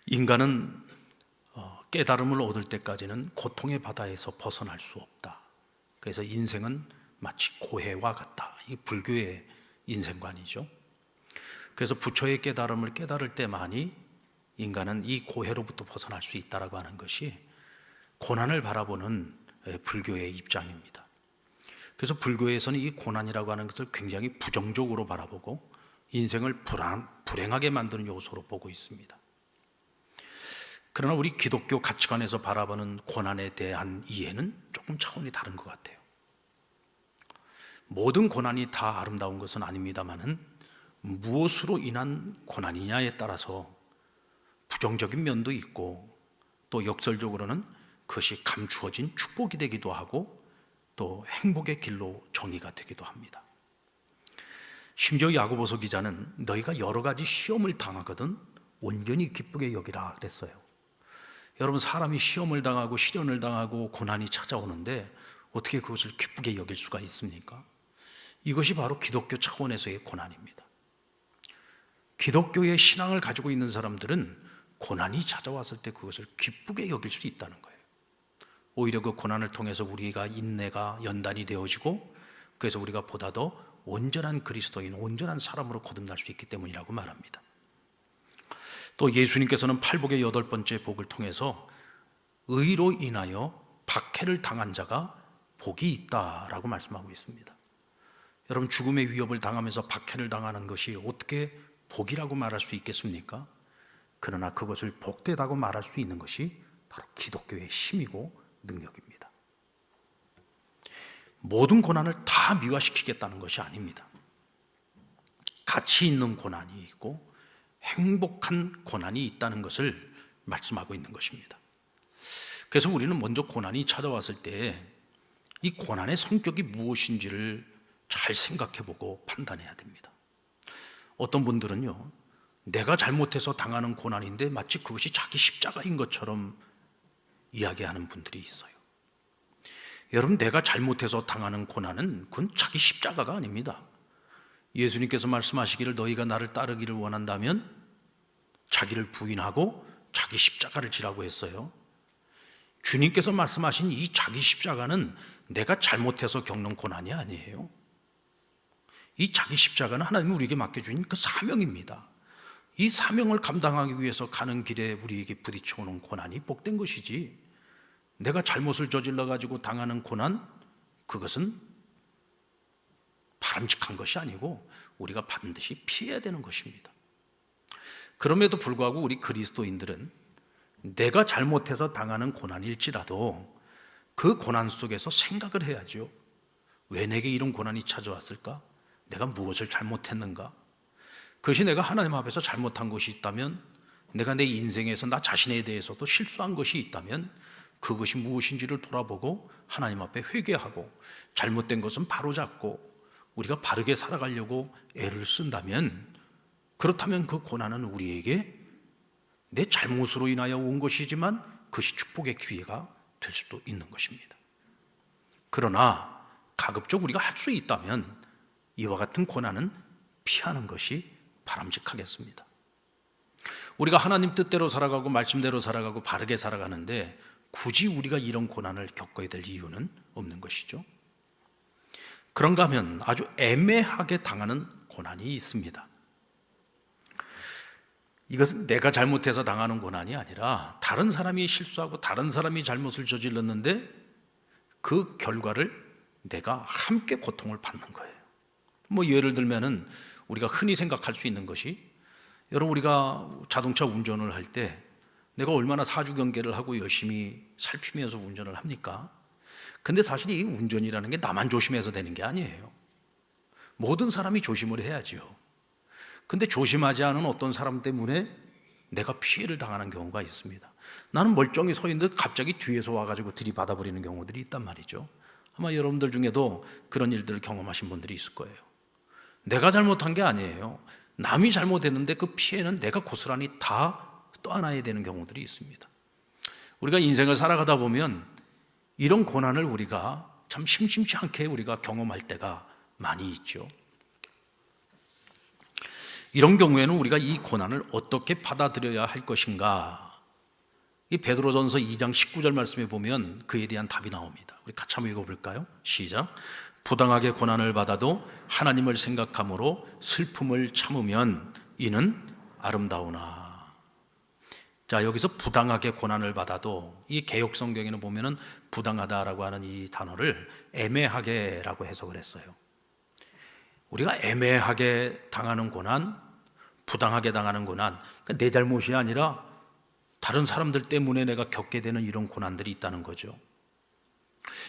인간은 깨달음을 얻을 때까지는 고통의 바다에서 벗어날 수 없다. 그래서 인생은 마치 고해와 같다. 이 불교의 인생관이죠. 그래서 부처의 깨달음을 깨달을 때만이 인간은 이 고해로부터 벗어날 수 있다라고 하는 것이 고난을 바라보는 불교의 입장입니다. 그래서 불교에서는 이 고난이라고 하는 것을 굉장히 부정적으로 바라보고 인생을 불행하게 만드는 요소로 보고 있습니다. 그러나 우리 기독교 가치관에서 바라보는 고난에 대한 이해는 조금 차원이 다른 것 같아요. 모든 고난이 다 아름다운 것은 아닙니다만은 무엇으로 인한 고난이냐에 따라서 부정적인 면도 있고 또 역설적으로는 그것이 감추어진 축복이 되기도 하고 또 행복의 길로 정의가 되기도 합니다. 심지어 야고보서 기자는 너희가 여러 가지 시험을 당하거든 온전히 기쁘게 여기라 그랬어요. 여러분, 사람이 시험을 당하고 시련을 당하고 고난이 찾아오는데 어떻게 그것을 기쁘게 여길 수가 있습니까? 이것이 바로 기독교 차원에서의 고난입니다. 기독교의 신앙을 가지고 있는 사람들은 고난이 찾아왔을 때 그것을 기쁘게 여길 수 있다는 거예요. 오히려 그 고난을 통해서 우리가 인내가 연단이 되어지고 그래서 우리가 보다 더 온전한 그리스도인, 온전한 사람으로 거듭날 수 있기 때문이라고 말합니다. 또 예수님께서는 팔복의 8번째 복을 통해서 의로 인하여 박해를 당한 자가 복이 있다라고 말씀하고 있습니다. 여러분, 죽음의 위협을 당하면서 박해를 당하는 것이 어떻게 복이라고 말할 수 있겠습니까? 그러나 그것을 복되다고 말할 수 있는 것이 바로 기독교의 힘이고 능력입니다. 모든 고난을 다 미화시키겠다는 것이 아닙니다. 가치 있는 고난이 있고 행복한 고난이 있다는 것을 말씀하고 있는 것입니다. 그래서 우리는 먼저 고난이 찾아왔을 때 이 고난의 성격이 무엇인지를 잘 생각해보고 판단해야 됩니다. 어떤 분들은요, 내가 잘못해서 당하는 고난인데 마치 그것이 자기 십자가인 것처럼 이야기하는 분들이 있어요. 여러분, 내가 잘못해서 당하는 고난은 그건 자기 십자가가 아닙니다. 예수님께서 말씀하시기를 너희가 나를 따르기를 원한다면 자기를 부인하고 자기 십자가를 지라고 했어요. 주님께서 말씀하신 이 자기 십자가는 내가 잘못해서 겪는 고난이 아니에요. 이 자기 십자가는 하나님이 우리에게 맡겨주신 그 사명입니다. 이 사명을 감당하기 위해서 가는 길에 우리에게 부딪혀오는 고난이 복된 것이지, 내가 잘못을 저질러 가지고 당하는 고난, 그것은 바람직한 것이 아니고 우리가 반드시 피해야 되는 것입니다. 그럼에도 불구하고 우리 그리스도인들은 내가 잘못해서 당하는 고난일지라도 그 고난 속에서 생각을 해야죠. 왜 내게 이런 고난이 찾아왔을까? 내가 무엇을 잘못했는가? 그것이 내가 하나님 앞에서 잘못한 것이 있다면, 내가 내 인생에서 나 자신에 대해서도 실수한 것이 있다면 그것이 무엇인지를 돌아보고 하나님 앞에 회개하고 잘못된 것은 바로잡고 우리가 바르게 살아가려고 애를 쓴다면, 그렇다면 그 고난은 우리에게 내 잘못으로 인하여 온 것이지만 그것이 축복의 기회가 될 수도 있는 것입니다. 그러나 가급적 우리가 할 수 있다면 이와 같은 고난은 피하는 것이 바람직하겠습니다. 우리가 하나님 뜻대로 살아가고 말씀대로 살아가고 바르게 살아가는데 굳이 우리가 이런 고난을 겪어야 될 이유는 없는 것이죠. 그런가 하면 아주 애매하게 당하는 고난이 있습니다. 이것은 내가 잘못해서 당하는 고난이 아니라 다른 사람이 실수하고 다른 사람이 잘못을 저질렀는데 그 결과를 내가 함께 고통을 받는 거예요. 예를 들면은 우리가 흔히 생각할 수 있는 것이, 여러분, 우리가 자동차 운전을 할 때 내가 얼마나 사주경계를 하고 열심히 살피면서 운전을 합니까? 근데 사실 이 운전이라는 게 나만 조심해서 되는 게 아니에요. 모든 사람이 조심을 해야죠. 근데 조심하지 않은 어떤 사람 때문에 내가 피해를 당하는 경우가 있습니다. 나는 멀쩡히 서 있는데 갑자기 뒤에서 와가지고 들이받아 버리는 경우들이 있단 말이죠. 아마 여러분들 중에도 그런 일들을 경험하신 분들이 있을 거예요. 내가 잘못한 게 아니에요. 남이 잘못했는데 그 피해는 내가 고스란히 다 떠안아야 되는 경우들이 있습니다. 우리가 인생을 살아가다 보면 이런 고난을 우리가 참 심심치 않게 우리가 경험할 때가 많이 있죠. 이런 경우에는 우리가 이 고난을 어떻게 받아들여야 할 것인가? 이 베드로전서 2장 19절 말씀에 보면 그에 대한 답이 나옵니다. 우리 같이 한번 읽어볼까요? 시작. 부당하게 고난을 받아도 하나님을 생각함으로 슬픔을 참으면 이는 아름다우나. 자, 여기서 부당하게 고난을 받아도, 이 개역 성경에는 보면은 부당하다라고 하는 이 단어를 애매하게라고 해석을 했어요. 우리가 애매하게 당하는 고난, 부당하게 당하는 고난, 그러니까 내 잘못이 아니라 다른 사람들 때문에 내가 겪게 되는 이런 고난들이 있다는 거죠.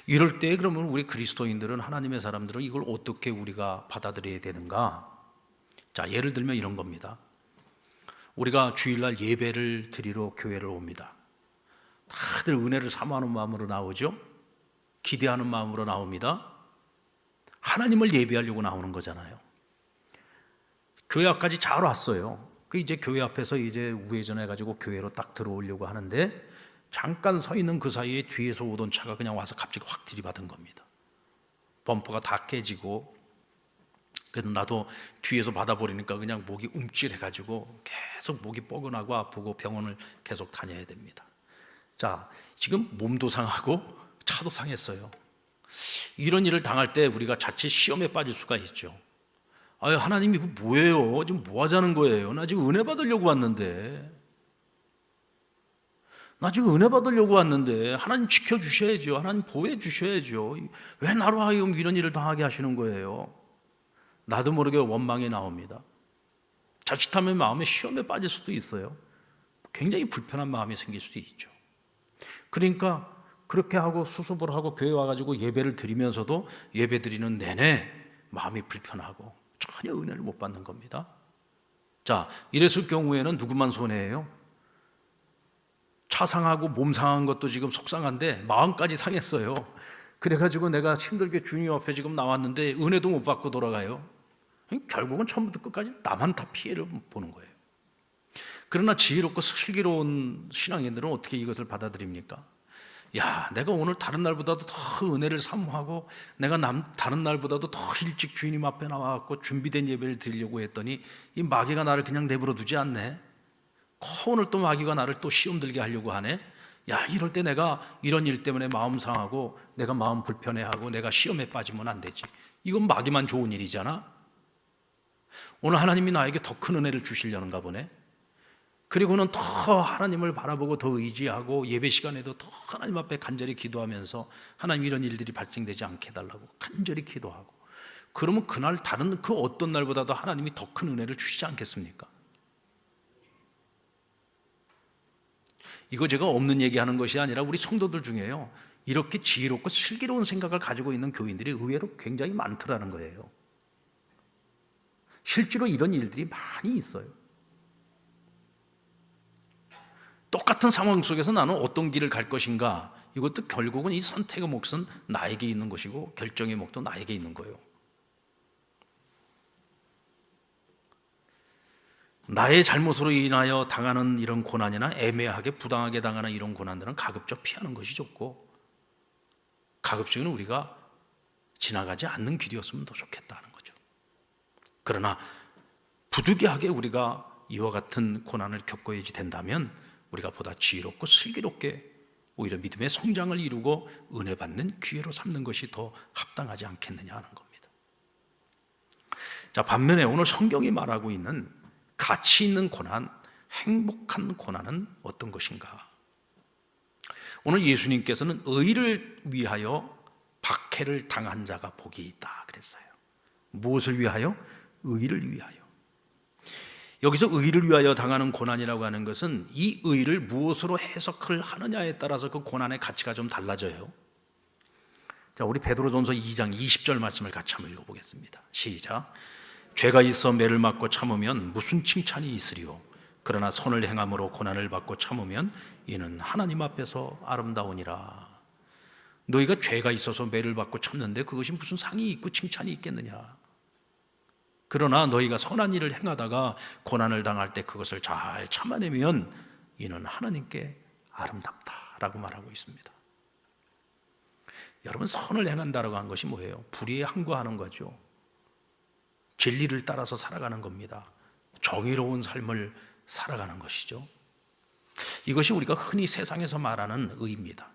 이럴 때 그러면 우리 그리스도인들은, 하나님의 사람들은 이걸 어떻게 우리가 받아들여야 되는가? 자, 예를 들면 이런 겁니다. 우리가 주일날 예배를 드리러 교회를 옵니다. 다들 은혜를 사모하는 마음으로 나오죠. 기대하는 마음으로 나옵니다. 하나님을 예배하려고 나오는 거잖아요. 교회 앞까지 잘 왔어요. 그 이제 교회 앞에서 이제 우회전해 가지고 교회로 딱 들어오려고 하는데, 잠깐 서 있는 그 사이에 뒤에서 오던 차가 그냥 와서 갑자기 확 들이받은 겁니다. 범퍼가 다 깨지고, 그래도 나도 뒤에서 받아버리니까 그냥 목이 움찔해 가지고 계속 목이 뻐근하고 아프고 병원을 계속 다녀야 됩니다. 자, 지금 몸도 상하고 차도 상했어요. 이런 일을 당할 때 우리가 자칫 시험에 빠질 수가 있죠. 아유, 하나님 이거 뭐예요? 지금 뭐 하자는 거예요? 나 지금 은혜 받으려고 왔는데, 하나님 지켜주셔야죠. 하나님 보호해 주셔야죠. 왜 나로 하여금 이런 일을 당하게 하시는 거예요? 나도 모르게 원망이 나옵니다. 자칫하면 마음에 시험에 빠질 수도 있어요. 굉장히 불편한 마음이 생길 수도 있죠. 그러니까 그렇게 하고 수습을 하고 교회 와가지고 예배를 드리면서도 예배 드리는 내내 마음이 불편하고 전혀 은혜를 못 받는 겁니다. 자, 이랬을 경우에는 누구만 손해예요? 차 상하고 몸 상한 것도 지금 속상한데 마음까지 상했어요. 그래가지고 내가 힘들게 주님 앞에 지금 나왔는데 은혜도 못 받고 돌아가요. 결국은 처음부터 끝까지 나만 다 피해를 보는 거예요. 그러나 지혜롭고 슬기로운 신앙인들은 어떻게 이것을 받아들입니까? 야, 내가 오늘 다른 날보다도 더 은혜를 사모하고 내가 다른 날보다도 더 일찍 주님 앞에 나와갖고 준비된 예배를 드리려고 했더니 이 마귀가 나를 그냥 내버려 두지 않네. 오늘 또 마귀가 나를 또 시험 들게 하려고 하네. 야, 이럴 때 내가 이런 일 때문에 마음 상하고 내가 마음 불편해하고 내가 시험에 빠지면 안 되지. 이건 마귀만 좋은 일이잖아. 오늘 하나님이 나에게 더 큰 은혜를 주시려는가 보네. 그리고는 더 하나님을 바라보고 더 의지하고 예배 시간에도 더 하나님 앞에 간절히 기도하면서 하나님 이런 일들이 발생되지 않게 해달라고 간절히 기도하고, 그러면 그날 다른 그 어떤 날보다도 하나님이 더 큰 은혜를 주시지 않겠습니까? 이거 제가 없는 얘기하는 것이 아니라 우리 성도들 중에요, 이렇게 지혜롭고 슬기로운 생각을 가지고 있는 교인들이 의외로 굉장히 많더라는 거예요. 실제로 이런 일들이 많이 있어요. 똑같은 상황 속에서 나는 어떤 길을 갈 것인가, 이것도 결국은 이 선택의 몫은 나에게 있는 것이고 결정의 몫도 나에게 있는 거예요. 나의 잘못으로 인하여 당하는 이런 고난이나 애매하게 부당하게 당하는 이런 고난들은 가급적 피하는 것이 좋고, 가급적이면 우리가 지나가지 않는 길이었으면 더 좋겠다는 거죠. 그러나 부득이하게 우리가 이와 같은 고난을 겪어야지 된다면 우리가 보다 지혜롭고 슬기롭게 오히려 믿음의 성장을 이루고 은혜 받는 기회로 삼는 것이 더 합당하지 않겠느냐 하는 겁니다. 자, 반면에 오늘 성경이 말하고 있는 가치 있는 고난, 행복한 고난은 어떤 것인가? 오늘 예수님께서는 의를 위하여 박해를 당한 자가 복이 있다 그랬어요. 무엇을 위하여? 의를 위하여. 여기서 의를 위하여 당하는 고난이라고 하는 것은 이 의를 무엇으로 해석을 하느냐에 따라서 그 고난의 가치가 좀 달라져요. 자, 우리 베드로전서 2장 20절 말씀을 같이 한번 읽어보겠습니다. 시작. 죄가 있어 매를 맞고 참으면 무슨 칭찬이 있으리요? 그러나 선을 행함으로 고난을 받고 참으면 이는 하나님 앞에서 아름다우니라. 너희가 죄가 있어서 매를 받고 참는데 그것이 무슨 상이 있고 칭찬이 있겠느냐? 그러나 너희가 선한 일을 행하다가 고난을 당할 때 그것을 잘 참아내면 이는 하나님께 아름답다라고 말하고 있습니다. 여러분, 선을 행한다라고 하는 것이 뭐예요? 불의에 항거하는 거죠. 진리를 따라서 살아가는 겁니다. 정의로운 삶을 살아가는 것이죠. 이것이 우리가 흔히 세상에서 말하는 의입니다.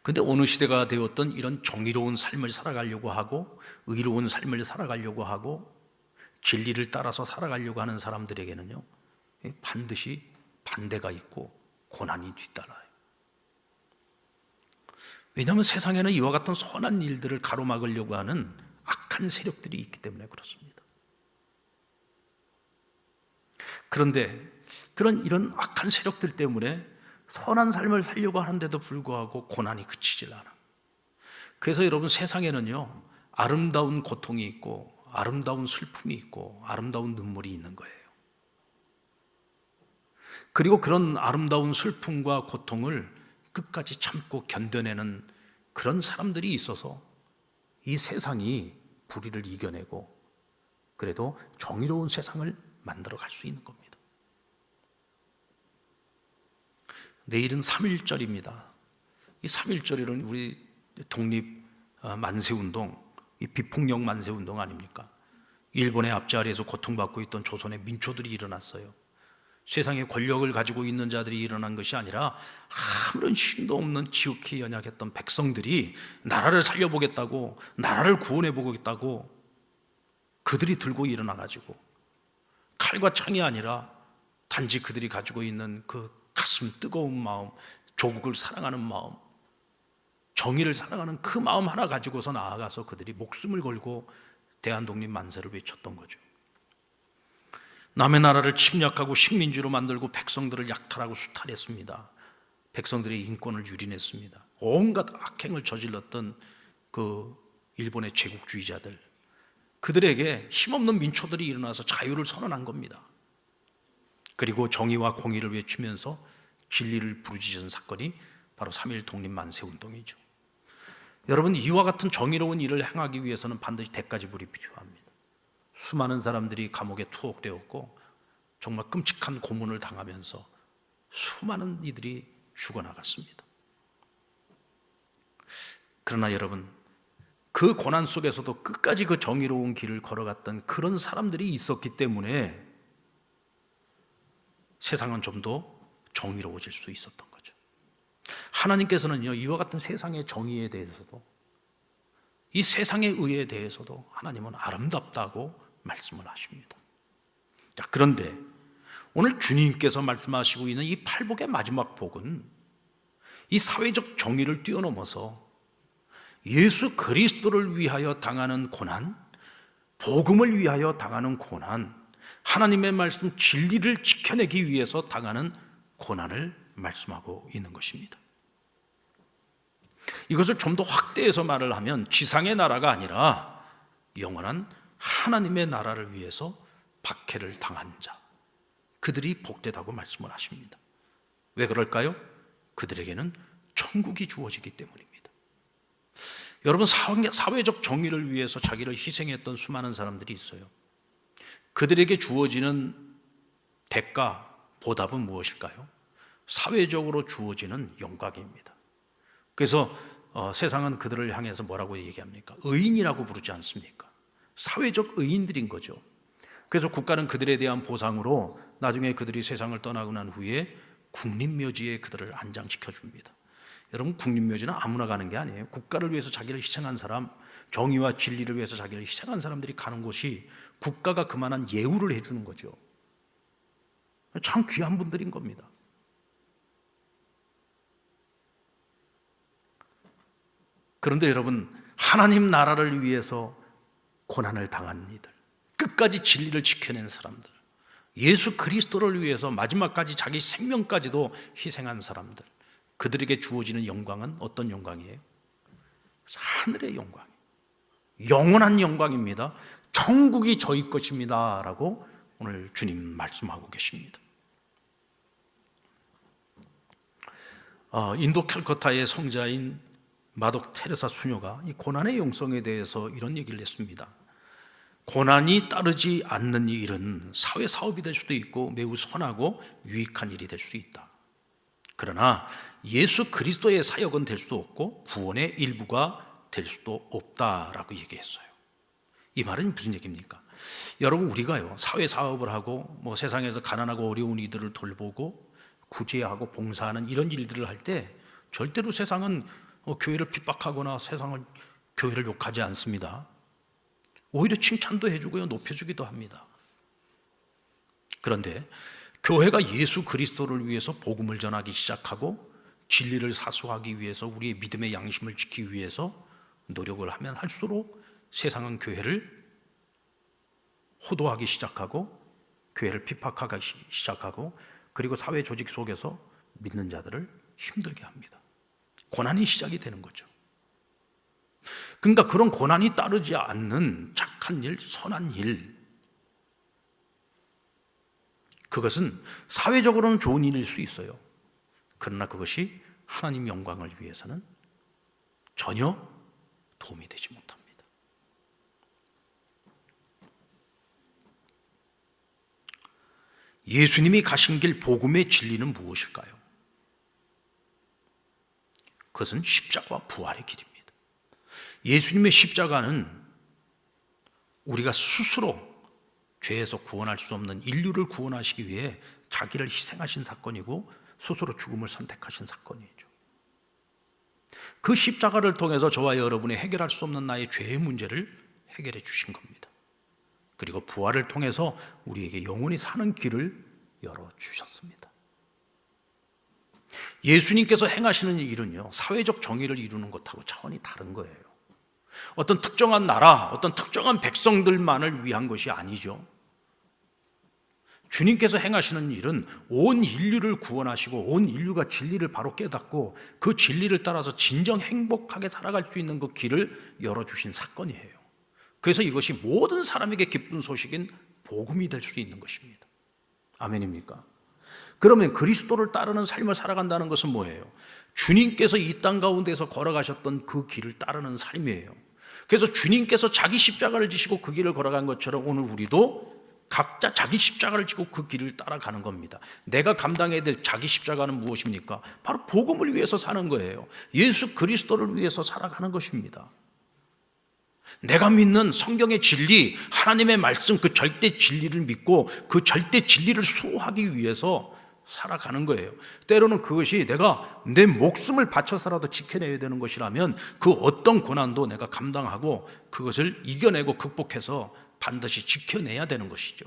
그런데 어느 시대가 되었든 이런 정의로운 삶을 살아가려고 하고 의로운 삶을 살아가려고 하고 진리를 따라서 살아가려고 하는 사람들에게는요, 반드시 반대가 있고 고난이 뒤따라요. 왜냐하면 세상에는 이와 같은 선한 일들을 가로막으려고 하는 악한 세력들이 있기 때문에 그렇습니다. 그런데 이런 악한 세력들 때문에 선한 삶을 살려고 하는데도 불구하고 고난이 그치질 않아. 그래서 여러분, 세상에는요, 아름다운 고통이 있고 아름다운 슬픔이 있고 아름다운 눈물이 있는 거예요. 그리고 그런 아름다운 슬픔과 고통을 끝까지 참고 견뎌내는 그런 사람들이 있어서 이 세상이 불의를 이겨내고 그래도 정의로운 세상을 만들어 갈 수 있는 겁니다. 내일은 3.1절입니다. 이 3.1절은 우리 독립 만세운동, 이 비폭력 만세운동 아닙니까? 일본의 앞자리에서 고통받고 있던 조선의 민초들이 일어났어요. 세상에 권력을 가지고 있는 자들이 일어난 것이 아니라 아무런 힘도 없는 지극히 연약했던 백성들이 나라를 살려보겠다고, 나라를 구원해보겠다고 그들이 들고 일어나가지고 칼과 창이 아니라 단지 그들이 가지고 있는 그 가슴 뜨거운 마음, 조국을 사랑하는 마음, 정의를 사랑하는 그 마음 하나 가지고서 나아가서 그들이 목숨을 걸고 대한독립 만세를 외쳤던 거죠. 남의 나라를 침략하고 식민지로 만들고 백성들을 약탈하고 수탈했습니다. 백성들의 인권을 유린했습니다. 온갖 악행을 저질렀던 그 일본의 제국주의자들, 그들에게 힘없는 민초들이 일어나서 자유를 선언한 겁니다. 그리고 정의와 공의를 외치면서 진리를 부르짖은 사건이 바로 3.1 독립만세운동이죠. 여러분, 이와 같은 정의로운 일을 행하기 위해서는 반드시 대가지불이 필요합니다. 수많은 사람들이 감옥에 투옥되었고 정말 끔찍한 고문을 당하면서 수많은 이들이 죽어나갔습니다. 그러나 여러분, 그 고난 속에서도 끝까지 그 정의로운 길을 걸어갔던 그런 사람들이 있었기 때문에 세상은 좀 더 정의로워질 수 있었던 거죠. 하나님께서는요, 이와 같은 세상의 정의에 대해서도, 이 세상의 의에 대해서도 하나님은 아름답다고 말씀을 하십니다. 자, 그런데 오늘 주님께서 말씀하시고 있는 이 팔복의 마지막 복은 이 사회적 정의를 뛰어넘어서 예수 그리스도를 위하여 당하는 고난, 복음을 위하여 당하는 고난, 하나님의 말씀 진리를 지켜내기 위해서 당하는 고난을 말씀하고 있는 것입니다. 이것을 좀 더 확대해서 말을 하면 지상의 나라가 아니라 영원한 하나님의 나라를 위해서 박해를 당한 자, 그들이 복되다고 말씀을 하십니다. 왜 그럴까요? 그들에게는 천국이 주어지기 때문입니다. 여러분, 사회적 정의를 위해서 자기를 희생했던 수많은 사람들이 있어요. 그들에게 주어지는 대가, 보답은 무엇일까요? 사회적으로 주어지는 영광입니다. 그래서 세상은 그들을 향해서 뭐라고 얘기합니까? 의인이라고 부르지 않습니까? 사회적 의인들인 거죠. 그래서 국가는 그들에 대한 보상으로 나중에 그들이 세상을 떠나고 난 후에 국립묘지에 그들을 안장시켜 줍니다. 여러분, 국립묘지는 아무나 가는 게 아니에요. 국가를 위해서 자기를 희생한 사람, 정의와 진리를 위해서 자기를 희생한 사람들이 가는 곳이 국가가 그만한 예우를 해주는 거죠. 참 귀한 분들인 겁니다. 그런데 여러분, 하나님 나라를 위해서 고난을 당한 이들, 끝까지 진리를 지켜낸 사람들, 예수 그리스도를 위해서 마지막까지 자기 생명까지도 희생한 사람들, 그들에게 주어지는 영광은 어떤 영광이에요? 하늘의 영광, 영원한 영광입니다. 천국이 저희 것입니다 라고 오늘 주님 말씀하고 계십니다. 인도 캘커타의 성자인 마독 테레사 수녀가 이 고난의 영성에 대해서 이런 얘기를 했습니다. 고난이 따르지 않는 일은 사회 사업이 될 수도 있고 매우 선하고 유익한 일이 될 수 있다. 그러나 예수 그리스도의 사역은 될 수 없고 구원의 일부가 될 수도 없다라고 얘기했어요. 이 말은 무슨 얘기입니까? 여러분, 우리가요 사회 사업을 하고 세상에서 가난하고 어려운 이들을 돌보고 구제하고 봉사하는 이런 일들을 할 때 절대로 세상은 교회를 핍박하거나 세상은 교회를 욕하지 않습니다. 오히려 칭찬도 해주고요, 높여주기도 합니다. 그런데 교회가 예수 그리스도를 위해서 복음을 전하기 시작하고 진리를 사수하기 위해서 우리의 믿음의 양심을 지키기 위해서 노력을 하면 할수록 세상은 교회를 호도하기 시작하고 교회를 핍박하기 시작하고 그리고 사회 조직 속에서 믿는 자들을 힘들게 합니다. 고난이 시작이 되는 거죠. 그러니까 그런 고난이 따르지 않는 착한 일, 선한 일, 그것은 사회적으로는 좋은 일일 수 있어요. 그러나 그것이 하나님 영광을 위해서는 전혀 도움이 되지 못합니다. 예수님이 가신 길 복음의 진리는 무엇일까요? 그것은 십자가와 부활의 길입니다. 예수님의 십자가는 우리가 스스로 죄에서 구원할 수 없는 인류를 구원하시기 위해 자기를 희생하신 사건이고 스스로 죽음을 선택하신 사건이죠. 그 십자가를 통해서 저와 여러분이 해결할 수 없는 나의 죄의 문제를 해결해 주신 겁니다. 그리고 부활을 통해서 우리에게 영원히 사는 길을 열어주셨습니다. 예수님께서 행하시는 일은요, 사회적 정의를 이루는 것하고 차원이 다른 거예요. 어떤 특정한 나라, 어떤 특정한 백성들만을 위한 것이 아니죠. 주님께서 행하시는 일은 온 인류를 구원하시고 온 인류가 진리를 바로 깨닫고 그 진리를 따라서 진정 행복하게 살아갈 수 있는 그 길을 열어주신 사건이에요. 그래서 이것이 모든 사람에게 기쁜 소식인 복음이 될 수 있는 것입니다. 아멘입니까? 그러면 그리스도를 따르는 삶을 살아간다는 것은 뭐예요? 주님께서 이 땅 가운데서 걸어가셨던 그 길을 따르는 삶이에요. 그래서 주님께서 자기 십자가를 지시고 그 길을 걸어간 것처럼 오늘 우리도 각자 자기 십자가를 지고 그 길을 따라가는 겁니다. 내가 감당해야 될 자기 십자가는 무엇입니까? 바로 복음을 위해서 사는 거예요. 예수 그리스도를 위해서 살아가는 것입니다. 내가 믿는 성경의 진리, 하나님의 말씀, 그 절대 진리를 믿고 그 절대 진리를 수호하기 위해서 살아가는 거예요. 때로는 그것이 내가 내 목숨을 바쳐서라도 지켜내야 되는 것이라면 그 어떤 고난도 내가 감당하고 그것을 이겨내고 극복해서 반드시 지켜내야 되는 것이죠.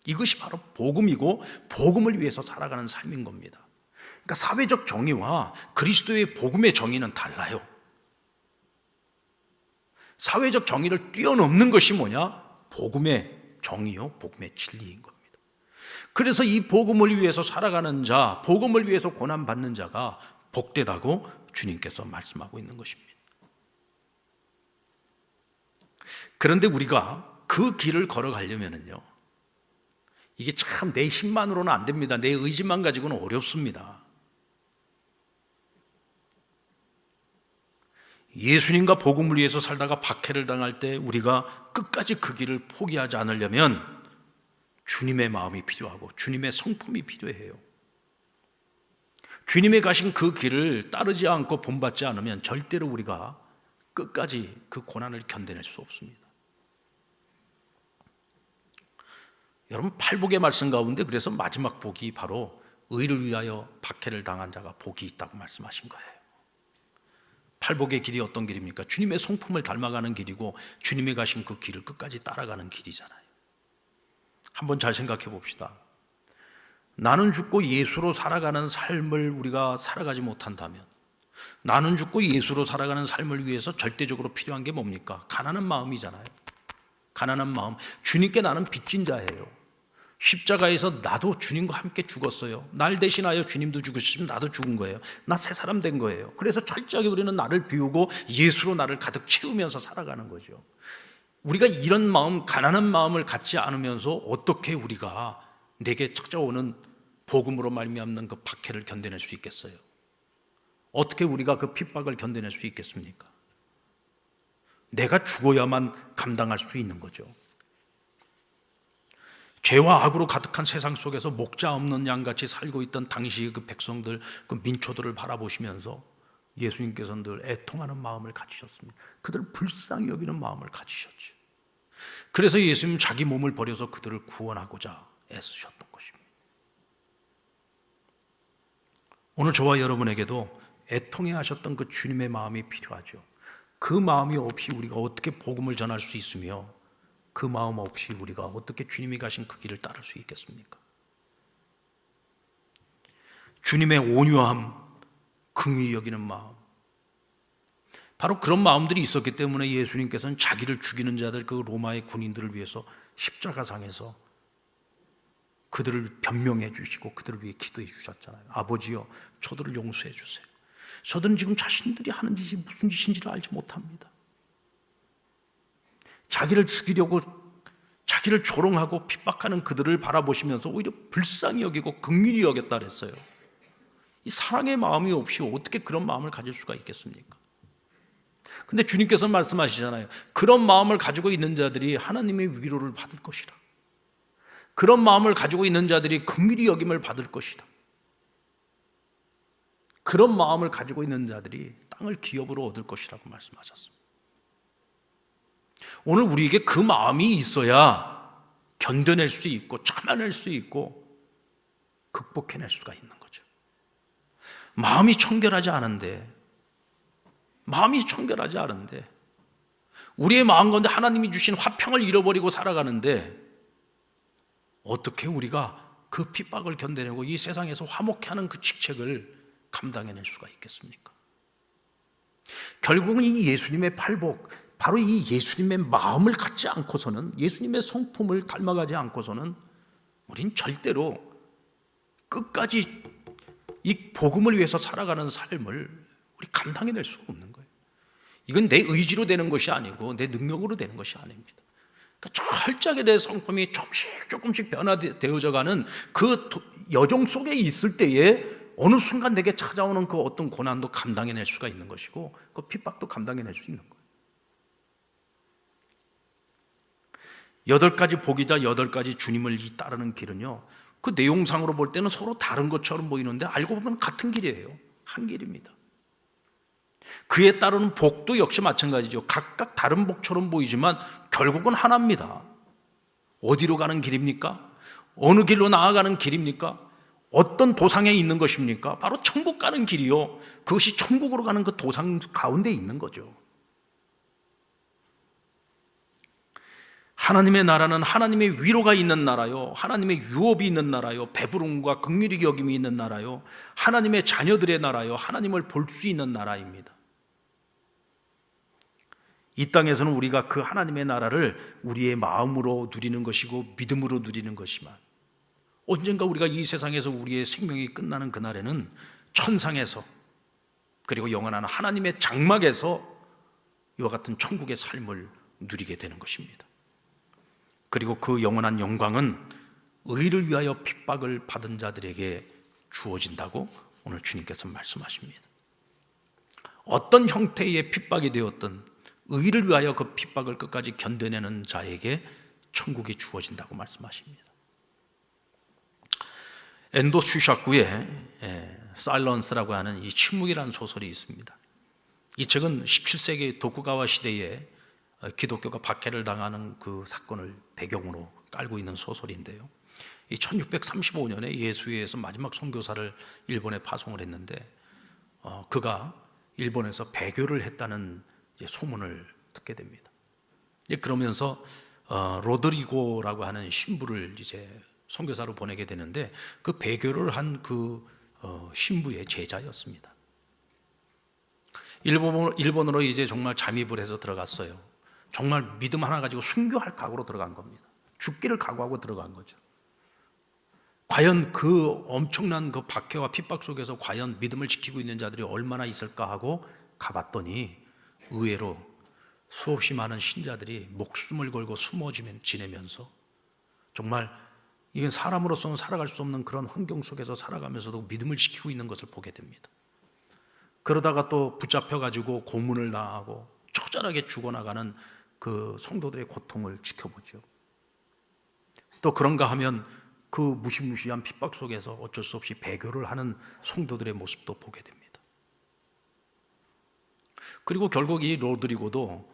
이것이 바로 복음이고 복음을 위해서 살아가는 삶인 겁니다. 그러니까 사회적 정의와 그리스도의 복음의 정의는 달라요. 사회적 정의를 뛰어넘는 것이 뭐냐? 복음의 정의요, 복음의 진리인 겁니다. 그래서 이 복음을 위해서 살아가는 자, 복음을 위해서 고난받는 자가 복되다고 주님께서 말씀하고 있는 것입니다. 그런데 우리가 그 길을 걸어가려면요, 이게 참 내 힘만으로는 안 됩니다. 내 의지만 가지고는 어렵습니다. 예수님과 복음을 위해서 살다가 박해를 당할 때 우리가 끝까지 그 길을 포기하지 않으려면 주님의 마음이 필요하고 주님의 성품이 필요해요. 주님의 가신 그 길을 따르지 않고 본받지 않으면 절대로 우리가 끝까지 그 고난을 견뎌낼 수 없습니다. 여러분, 팔복의 말씀 가운데 그래서 마지막 복이 바로 의를 위하여 박해를 당한 자가 복이 있다고 말씀하신 거예요. 팔복의 길이 어떤 길입니까? 주님의 성품을 닮아가는 길이고 주님이 가신 그 길을 끝까지 따라가는 길이잖아요. 한번 잘 생각해 봅시다. 나는 죽고 예수로 살아가는 삶을 우리가 살아가지 못한다면, 나는 죽고 예수로 살아가는 삶을 위해서 절대적으로 필요한 게 뭡니까? 가난한 마음이잖아요. 가난한 마음. 주님께 나는 빚진 자예요. 십자가에서 나도 주님과 함께 죽었어요. 날 대신하여 주님도 죽으시면 나도 죽은 거예요. 나 새 사람 된 거예요. 그래서 철저하게 우리는 나를 비우고 예수로 나를 가득 채우면서 살아가는 거죠. 우리가 이런 마음, 가난한 마음을 갖지 않으면서 어떻게 우리가 내게 찾아오는 복음으로 말미암는 그 박해를 견뎌낼 수 있겠어요? 어떻게 우리가 그 핍박을 견뎌낼 수 있겠습니까? 내가 죽어야만 감당할 수 있는 거죠. 죄와 악으로 가득한 세상 속에서 목자 없는 양같이 살고 있던 당시의 그 백성들, 그 민초들을 바라보시면서 예수님께서는 늘 애통하는 마음을 가지셨습니다. 그들을 불쌍히 여기는 마음을 가지셨죠. 그래서 예수님은 자기 몸을 버려서 그들을 구원하고자 애쓰셨던 것입니다. 오늘 저와 여러분에게도 애통해 하셨던 그 주님의 마음이 필요하죠. 그 마음이 없이 우리가 어떻게 복음을 전할 수 있으며, 그 마음 없이 우리가 어떻게 주님이 가신 그 길을 따를 수 있겠습니까? 주님의 온유함, 긍휼히 여기는 마음, 바로 그런 마음들이 있었기 때문에 예수님께서는 자기를 죽이는 자들, 그 로마의 군인들을 위해서 십자가상에서 그들을 변명해 주시고 그들을 위해 기도해 주셨잖아요. 아버지여, 저들을 용서해 주세요. 저들은 지금 자신들이 하는 짓이 무슨 짓인지를 알지 못합니다. 자기를 죽이려고, 자기를 조롱하고 핍박하는 그들을 바라보시면서 오히려 불쌍히 여기고 긍휼히 여겼다 그랬어요. 이 사랑의 마음이 없이 어떻게 그런 마음을 가질 수가 있겠습니까? 근데 주님께서 말씀하시잖아요. 그런 마음을 가지고 있는 자들이 하나님의 위로를 받을 것이다. 그런 마음을 가지고 있는 자들이 긍휼히 여김을 받을 것이다. 그런 마음을 가지고 있는 자들이 땅을 기업으로 얻을 것이라고 말씀하셨습니다. 오늘 우리에게 그 마음이 있어야 견뎌낼 수 있고 참아낼 수 있고 극복해낼 수가 있는 거죠. 마음이 청결하지 않은데, 우리의 마음 가운데 하나님이 주신 화평을 잃어버리고 살아가는데 어떻게 우리가 그 핍박을 견뎌내고 이 세상에서 화목해하는 그 직책을 감당해낼 수가 있겠습니까? 결국은 이 예수님의 팔복, 바로 이 예수님의 마음을 갖지 않고서는, 예수님의 성품을 닮아가지 않고서는 우린 절대로 끝까지 이 복음을 위해서 살아가는 삶을 우리 감당해낼 수가 없는 거예요. 이건 내 의지로 되는 것이 아니고 내 능력으로 되는 것이 아닙니다. 그러니까 철저하게 내 성품이 조금씩 변화되어져가는 그 여정 속에 있을 때에 어느 순간 내게 찾아오는 그 어떤 고난도 감당해낼 수가 있는 것이고, 그 핍박도 감당해낼 수 있는 거예요. 8가지 복이자 8가지 주님을 따르는 길은요, 그 내용상으로 볼 때는 서로 다른 것처럼 보이는데 알고 보면 같은 길이에요. 한 길입니다. 그에 따르는 복도 역시 마찬가지죠. 각각 다른 복처럼 보이지만 결국은 하나입니다. 어디로 가는 길입니까? 어느 길로 나아가는 길입니까? 어떤 도상에 있는 것입니까? 바로 천국 가는 길이요. 그것이 천국으로 가는 그 도상 가운데 있는 거죠. 하나님의 나라는 하나님의 위로가 있는 나라요, 하나님의 유업이 있는 나라요, 배부름과 긍휼히 여김이 있는 나라요, 하나님의 자녀들의 나라요, 하나님을 볼 수 있는 나라입니다. 이 땅에서는 우리가 그 하나님의 나라를 우리의 마음으로 누리는 것이고 믿음으로 누리는 것이지만, 언젠가 우리가 이 세상에서 우리의 생명이 끝나는 그날에는 천상에서, 그리고 영원한 하나님의 장막에서 이와 같은 천국의 삶을 누리게 되는 것입니다. 그리고 그 영원한 영광은 의를 위하여 핍박을 받은 자들에게 주어진다고 오늘 주님께서 말씀하십니다. 어떤 형태의 핍박이 되었든 의를 위하여 그 핍박을 끝까지 견뎌내는 자에게 천국이 주어진다고 말씀하십니다. 엔도 슈샤쿠의 사일런스라고 하는 이 침묵이라는 소설이 있습니다. 이 책은 17세기 도쿠가와 시대에 기독교가 박해를 당하는 그 사건을 배경으로 깔고 있는 소설인데요. 이 1635년에 예수회에서 마지막 선교사를 일본에 파송을 했는데 그가 일본에서 배교를 했다는 소문을 듣게 됩니다. 그러면서 로드리고라고 하는 신부를 이제 선교사로 보내게 되는데, 그 배교를 한 그 신부의 제자였습니다. 일본으로 이제 정말 잠입을 해서 들어갔어요. 정말 믿음 하나 가지고 순교할 각오로 들어간 겁니다. 죽기를 각오하고 들어간 거죠. 과연 그 엄청난 그 박해와 핍박 속에서 과연 믿음을 지키고 있는 자들이 얼마나 있을까 하고 가봤더니 의외로 수없이 많은 신자들이 목숨을 걸고 숨어 지내면서 정말 이건 사람으로서는 살아갈 수 없는 그런 환경 속에서 살아가면서도 믿음을 지키고 있는 것을 보게 됩니다. 그러다가 또 붙잡혀가지고 고문을 당하고 처절하게 죽어나가는 그 성도들의 고통을 지켜보죠. 또 그런가 하면 그 무시무시한 핍박 속에서 어쩔 수 없이 배교를 하는 성도들의 모습도 보게 됩니다. 그리고 결국 이 로드리고도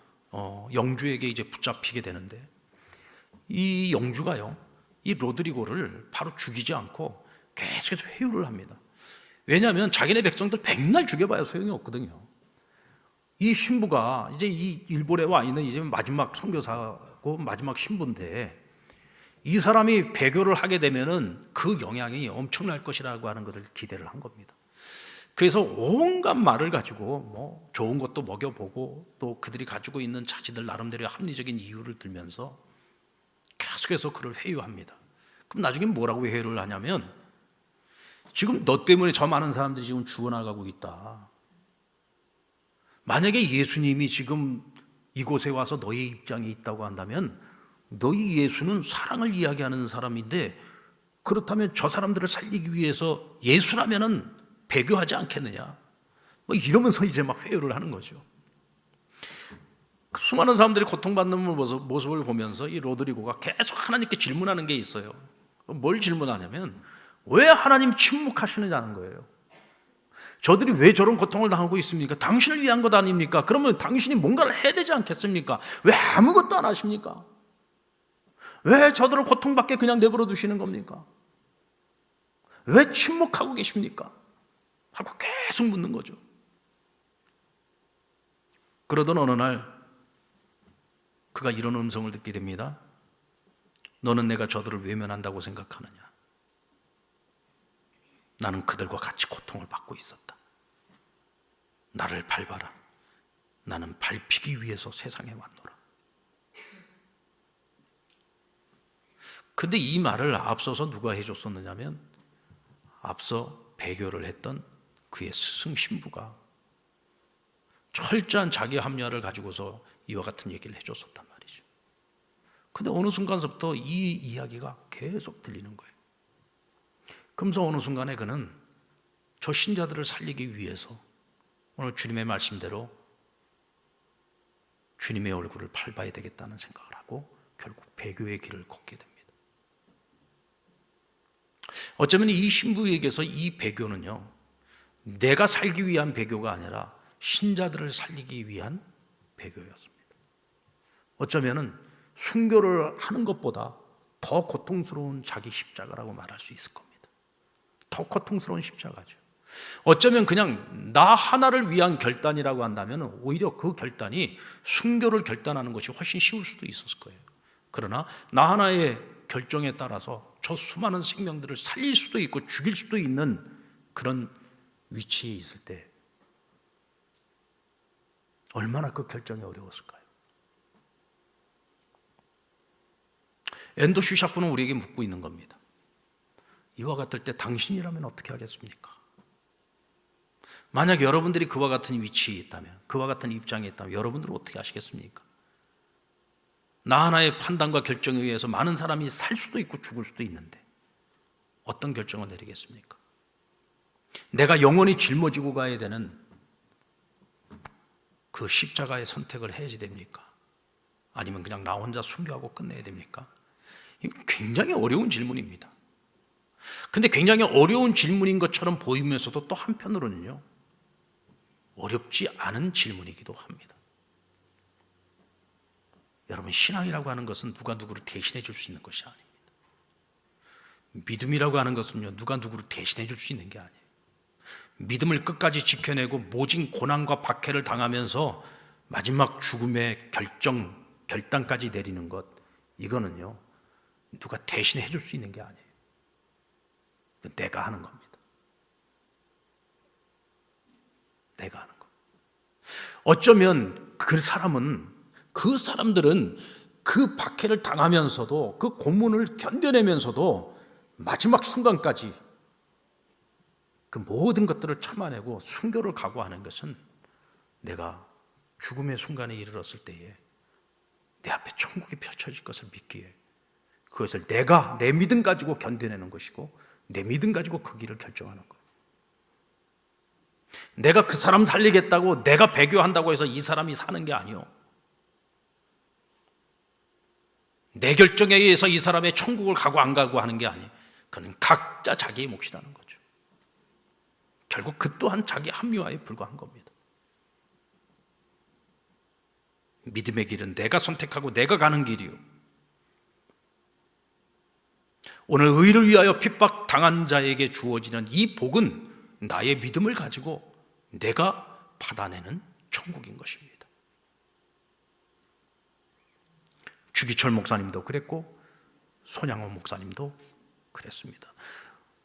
영주에게 이제 붙잡히게 되는데, 이 영주가요, 이 로드리고를 바로 죽이지 않고 계속해서 회유를 합니다. 왜냐하면 자기네 백성들 백날 죽여봐야 소용이 없거든요. 이 신부가 이제 이 일본에 와 있는 이제 마지막 선교사고 마지막 신부인데, 이 사람이 배교를 하게 되면은 그 영향이 엄청날 것이라고 하는 것을 기대를 한 겁니다. 그래서 온갖 말을 가지고 뭐 좋은 것도 먹여보고, 또 그들이 가지고 있는 자기들 나름대로의 합리적인 이유를 들면서 계속해서 그를 회유합니다. 그럼 나중에 뭐라고 회유를 하냐면, 지금 너 때문에 저 많은 사람들이 지금 죽어나가고 있다. 만약에 예수님이 지금 이곳에 와서 너의 입장에 있다고 한다면, 너희 예수는 사랑을 이야기하는 사람인데, 그렇다면 저 사람들을 살리기 위해서 예수라면은 배교하지 않겠느냐, 뭐 이러면서 이제 막 회유를 하는 거죠. 수많은 사람들이 고통받는 모습을 보면서 이 로드리고가 계속 하나님께 질문하는 게 있어요. 뭘 질문하냐면, 왜 하나님 침묵하시느냐는 거예요. 저들이 왜 저런 고통을 당하고 있습니까? 당신을 위한 것 아닙니까? 그러면 당신이 뭔가를 해야 되지 않겠습니까? 왜 아무것도 안 하십니까? 왜 저들을 고통받게 그냥 내버려 두시는 겁니까? 왜 침묵하고 계십니까? 하고 계속 묻는 거죠. 그러던 어느 날 그가 이런 음성을 듣게 됩니다. 너는 내가 저들을 외면한다고 생각하느냐? 나는 그들과 같이 고통을 받고 있었다. 나를 밟아라. 나는 밟히기 위해서 세상에 왔노라. 근데 이 말을 앞서서 누가 해줬었느냐면, 앞서 배교를 했던 그의 스승 신부가 철저한 자기 합리화를 가지고서 이와 같은 얘기를 해줬었단 말이죠. 근데 어느 순간서부터 이 이야기가 계속 들리는 거예요. 그러면서 어느 순간에 그는 저 신자들을 살리기 위해서 오늘 주님의 말씀대로 주님의 얼굴을 밟아야 되겠다는 생각을 하고 결국 배교의 길을 걷게 됩니다. 어쩌면 이 신부에게서 이 배교는요, 내가 살기 위한 배교가 아니라 신자들을 살리기 위한 배교였습니다. 어쩌면 순교를 하는 것보다 더 고통스러운 자기 십자가라고 말할 수 있을 겁니다. 더 고통스러운 십자가죠. 어쩌면 그냥 나 하나를 위한 결단이라고 한다면 오히려 그 결단이 순교를 결단하는 것이 훨씬 쉬울 수도 있었을 거예요. 그러나 나 하나의 결정에 따라서 저 수많은 생명들을 살릴 수도 있고 죽일 수도 있는 그런 위치에 있을 때 얼마나 그 결정이 어려웠을까요? 앤더 슈샤프는 우리에게 묻고 있는 겁니다. 이와 같을 때 당신이라면 어떻게 하겠습니까? 만약 여러분들이 그와 같은 위치에 있다면, 그와 같은 입장에 있다면 여러분들은 어떻게 하시겠습니까? 나 하나의 판단과 결정에 의해서 많은 사람이 살 수도 있고 죽을 수도 있는데 어떤 결정을 내리겠습니까? 내가 영원히 짊어지고 가야 되는 그 십자가의 선택을 해야지 됩니까? 아니면 그냥 나 혼자 순교하고 끝내야 됩니까? 이거 굉장히 어려운 질문입니다. 근데 굉장히 어려운 질문인 것처럼 보이면서도 또 한편으로는요, 어렵지 않은 질문이기도 합니다. 여러분, 신앙이라고 하는 것은 누가 누구를 대신해 줄 수 있는 것이 아닙니다. 믿음이라고 하는 것은요, 누가 누구를 대신해 줄 수 있는 게 아니에요. 믿음을 끝까지 지켜내고 모진 고난과 박해를 당하면서 마지막 죽음의 결단까지 내리는 것, 이거는요, 누가 대신해 줄 수 있는 게 아니에요. 내가 하는 겁니다. 내가 하는 거. 어쩌면 그 사람들은 그 박해를 당하면서도, 그 고문을 견뎌내면서도 마지막 순간까지 그 모든 것들을 참아내고 순교를 각오하는 것은 내가 죽음의 순간에 이르렀을 때에 내 앞에 천국이 펼쳐질 것을 믿기에 그것을 내가 내 믿음 가지고 견뎌내는 것이고 내 믿음 가지고 그 길을 결정하는 거예요. 내가 그 사람 살리겠다고 내가 배교한다고 해서 이 사람이 사는 게 아니요, 내 결정에 의해서 이 사람의 천국을 가고 안 가고 하는 게 아니에요. 그는 각자 자기의 몫이라는 거죠. 결국 그 또한 자기 합리화에 불과한 겁니다. 믿음의 길은 내가 선택하고 내가 가는 길이요. 오늘 의를 위하여 핍박당한 자에게 주어지는 이 복은 나의 믿음을 가지고 내가 받아내는 천국인 것입니다. 주기철 목사님도 그랬고 손양호 목사님도 그랬습니다.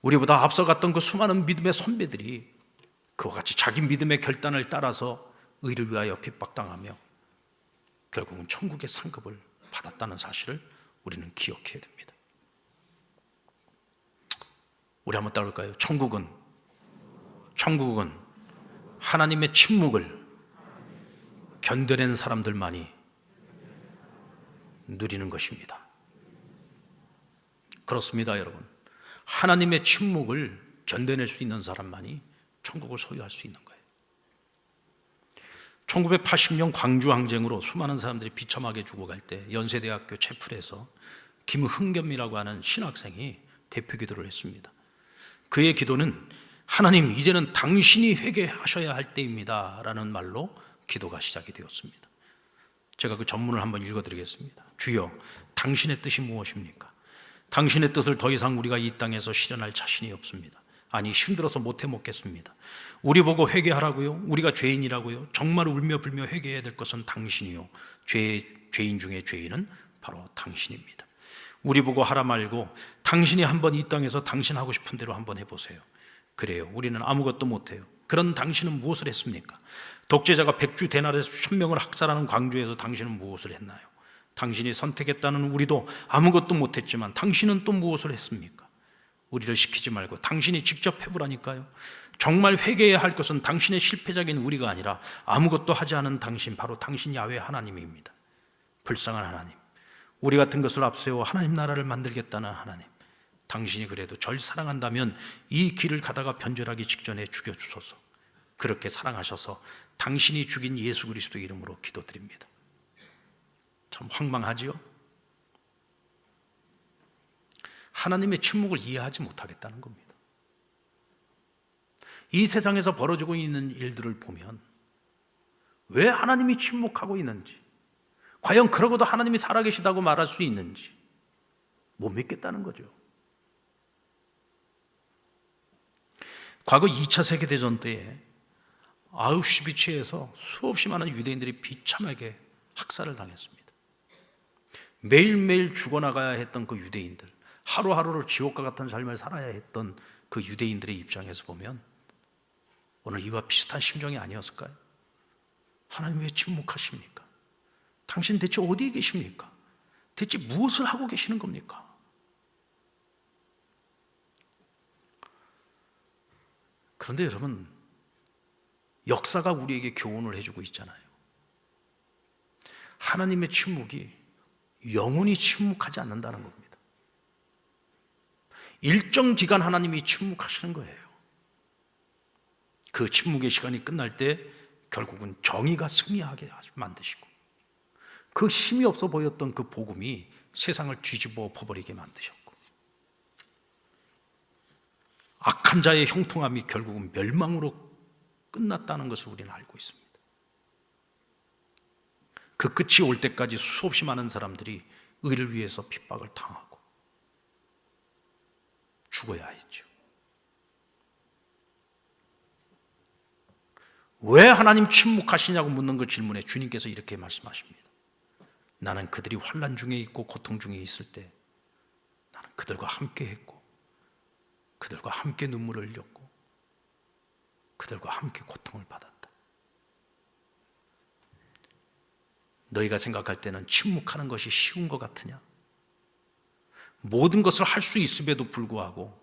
우리보다 앞서갔던 그 수많은 믿음의 선배들이 그와 같이 자기 믿음의 결단을 따라서 의를 위하여 핍박당하며 결국은 천국의 상급을 받았다는 사실을 우리는 기억해야 됩니다. 우리 한번 따라올까요? 천국은 하나님의 침묵을 견뎌낸 사람들만이 누리는 것입니다. 그렇습니다, 여러분. 하나님의 침묵을 견뎌낼 수 있는 사람만이 천국을 소유할 수 있는 거예요. 1980년 광주항쟁으로 수많은 사람들이 비참하게 죽어갈 때 연세대학교 채플에서 김흥겸이라고 하는 신학생이 대표 기도를 했습니다. 그의 기도는 하나님, 이제는 당신이 회개하셔야 할 때입니다 라는 말로 기도가 시작이 되었습니다. 제가 그 전문을 한번 읽어드리겠습니다. 주여, 당신의 뜻이 무엇입니까? 당신의 뜻을 더 이상 우리가 이 땅에서 실현할 자신이 없습니다. 아니, 힘들어서 못해 먹겠습니다. 우리 보고 회개하라고요? 우리가 죄인이라고요? 정말 울며 불며 회개해야 될 것은 당신이요, 죄인 중에 죄인은 바로 당신입니다. 우리 보고 하라 말고 당신이 한번 이 땅에서 당신 하고 싶은 대로 한번 해보세요. 그래요, 우리는 아무것도 못해요. 그런 당신은 무엇을 했습니까? 독재자가 백주 대낮에서 1000명을 학살하는 광주에서 당신은 무엇을 했나요? 당신이 선택했다는 우리도 아무것도 못했지만 당신은 또 무엇을 했습니까? 우리를 시키지 말고 당신이 직접 해보라니까요. 정말 회개해야 할 것은 당신의 실패작인 우리가 아니라 아무것도 하지 않은 당신, 바로 당신 야훼 하나님입니다. 불쌍한 하나님, 우리 같은 것을 앞세워 하나님 나라를 만들겠다는 하나님, 당신이 그래도 절 사랑한다면 이 길을 가다가 변절하기 직전에 죽여주소서. 그렇게 사랑하셔서 당신이 죽인 예수 그리스도 이름으로 기도드립니다. 참 황망하지요? 하나님의 침묵을 이해하지 못하겠다는 겁니다. 이 세상에서 벌어지고 있는 일들을 보면 왜 하나님이 침묵하고 있는지, 과연 그러고도 하나님이 살아계시다고 말할 수 있는지 못 믿겠다는 거죠. 과거 2차 세계대전 때에 아우슈비츠에서 수없이 많은 유대인들이 비참하게 학살을 당했습니다. 매일매일 죽어나가야 했던 그 유대인들, 하루하루를 지옥과 같은 삶을 살아야 했던 그 유대인들의 입장에서 보면 오늘 이와 비슷한 심정이 아니었을까요? 하나님 왜 침묵하십니까? 당신 대체 어디에 계십니까? 대체 무엇을 하고 계시는 겁니까? 그런데 여러분, 역사가 우리에게 교훈을 해주고 있잖아요. 하나님의 침묵이 영원히 침묵하지 않는다는 겁니다. 일정 기간 하나님이 침묵하시는 거예요. 그 침묵의 시간이 끝날 때 결국은 정의가 승리하게 만드시고, 그 힘이 없어 보였던 그 복음이 세상을 뒤집어 엎어버리게 만드셨고, 악한 자의 형통함이 결국은 멸망으로 끝났다는 것을 우리는 알고 있습니다. 그 끝이 올 때까지 수없이 많은 사람들이 의를 위해서 핍박을 당하고 죽어야 했죠. 왜 하나님 침묵하시냐고 묻는 그 질문에 주님께서 이렇게 말씀하십니다. 나는 그들이 환난 중에 있고 고통 중에 있을 때 나는 그들과 함께 했고, 그들과 함께 눈물을 흘렸고, 그들과 함께 고통을 받았다. 너희가 생각할 때는 침묵하는 것이 쉬운 것 같으냐? 모든 것을 할 수 있음에도 불구하고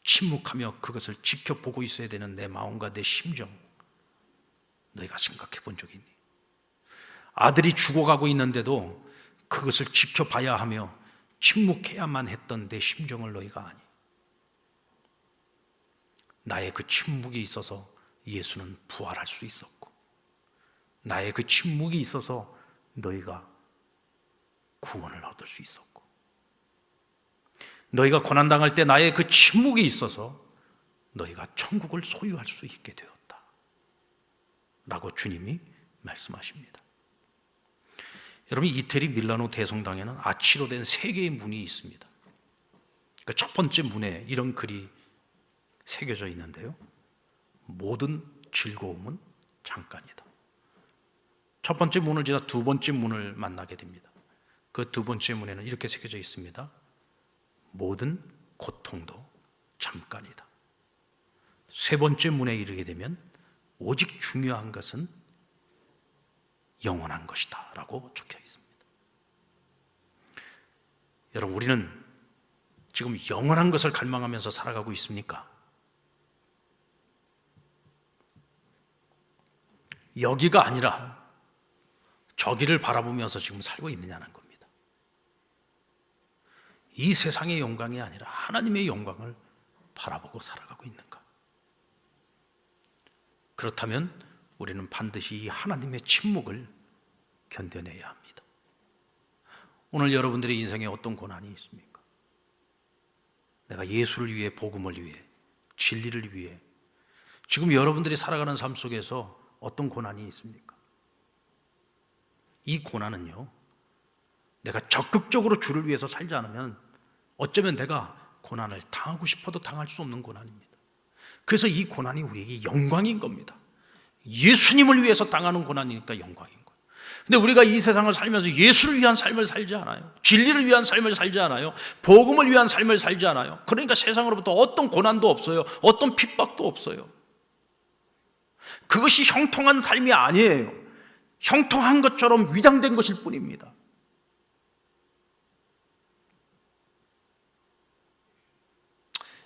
침묵하며 그것을 지켜보고 있어야 되는 내 마음과 내 심정, 너희가 생각해 본 적이 있니? 아들이 죽어가고 있는데도 그것을 지켜봐야 하며 침묵해야만 했던 내 심정을 너희가 아니? 나의 그 침묵이 있어서 예수는 부활할 수 있었고, 나의 그 침묵이 있어서 너희가 구원을 얻을 수 있었고, 너희가 고난당할 때 나의 그 침묵이 있어서 너희가 천국을 소유할 수 있게 되었다 라고 주님이 말씀하십니다. 여러분, 이태리 밀라노 대성당에는 아치로 된 3개의 문이 있습니다. 그 첫 번째 문에 이런 글이 새겨져 있는데요. 모든 즐거움은 잠깐이다. 첫 번째 문을 지나 두 번째 문을 만나게 됩니다. 그 두 번째 문에는 이렇게 새겨져 있습니다. 모든 고통도 잠깐이다. 세 번째 문에 이르게 되면 오직 중요한 것은 영원한 것이다 라고 적혀 있습니다. 여러분, 우리는 지금 영원한 것을 갈망하면서 살아가고 있습니까? 여기가 아니라 저기를 바라보면서 지금 살고 있느냐는 겁니다. 이 세상의 영광이 아니라 하나님의 영광을 바라보고 살아가고 있는가? 그렇다면 우리는 반드시 이 하나님의 침묵을 견뎌내야 합니다. 오늘 여러분들의 인생에 어떤 고난이 있습니까? 내가 예수를 위해, 복음을 위해, 진리를 위해 지금 여러분들이 살아가는 삶 속에서 어떤 고난이 있습니까? 이 고난은요, 내가 적극적으로 주를 위해서 살지 않으면 어쩌면 내가 고난을 당하고 싶어도 당할 수 없는 고난입니다. 그래서 이 고난이 우리에게 영광인 겁니다. 예수님을 위해서 당하는 고난이니까 영광인 거예요. 근데 우리가 이 세상을 살면서 예수를 위한 삶을 살지 않아요. 진리를 위한 삶을 살지 않아요. 복음을 위한 삶을 살지 않아요. 그러니까 세상으로부터 어떤 고난도 없어요. 어떤 핍박도 없어요. 그것이 형통한 삶이 아니에요. 형통한 것처럼 위장된 것일 뿐입니다.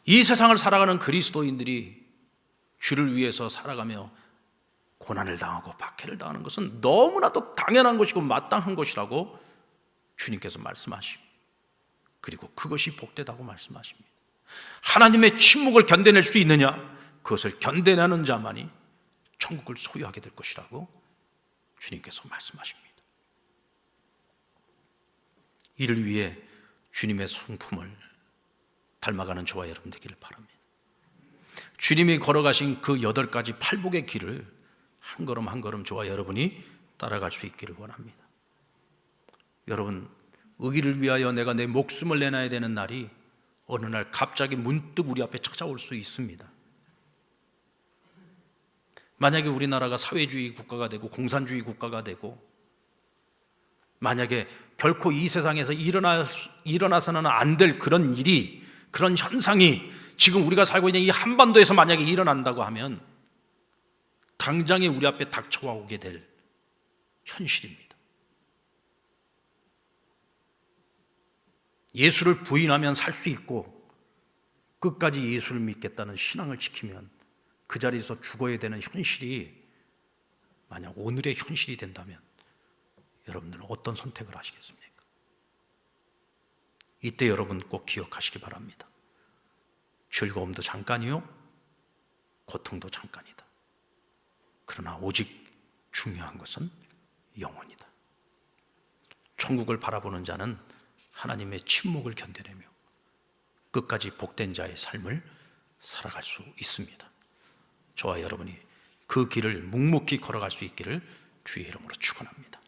이 세상을 살아가는 그리스도인들이 주를 위해서 살아가며 고난을 당하고 박해를 당하는 것은 너무나도 당연한 것이고 마땅한 것이라고 주님께서 말씀하십니다. 그리고 그것이 복되다고 말씀하십니다. 하나님의 침묵을 견뎌낼 수 있느냐? 그것을 견뎌내는 자만이 천국을 소유하게 될 것이라고 주님께서 말씀하십니다. 이를 위해 주님의 성품을 닮아가는 저와 여러분 되기를 바랍니다. 주님이 걸어가신 그 8가지 팔복의 길을 한 걸음 한 걸음 저와 여러분이 따라갈 수 있기를 원합니다. 여러분, 의의를 위하여 내가 내 목숨을 내놔야 되는 날이 어느 날 갑자기 문득 우리 앞에 찾아올 수 있습니다. 만약에 우리나라가 사회주의 국가가 되고 공산주의 국가가 되고, 만약에 결코 이 세상에서 일어나서는 안 될 그런 일이, 그런 현상이 지금 우리가 살고 있는 이 한반도에서 만약에 일어난다고 하면 당장에 우리 앞에 닥쳐와 오게 될 현실입니다. 예수를 부인하면 살 수 있고 끝까지 예수를 믿겠다는 신앙을 지키면 그 자리에서 죽어야 되는 현실이 만약 오늘의 현실이 된다면 여러분들은 어떤 선택을 하시겠습니까? 이때 여러분 꼭 기억하시기 바랍니다. 즐거움도 잠깐이요, 고통도 잠깐이다. 그러나 오직 중요한 것은 영원이다. 천국을 바라보는 자는 하나님의 침묵을 견뎌내며 끝까지 복된 자의 삶을 살아갈 수 있습니다. 저와 여러분이 그 길을 묵묵히 걸어갈 수 있기를 주의 이름으로 축원합니다.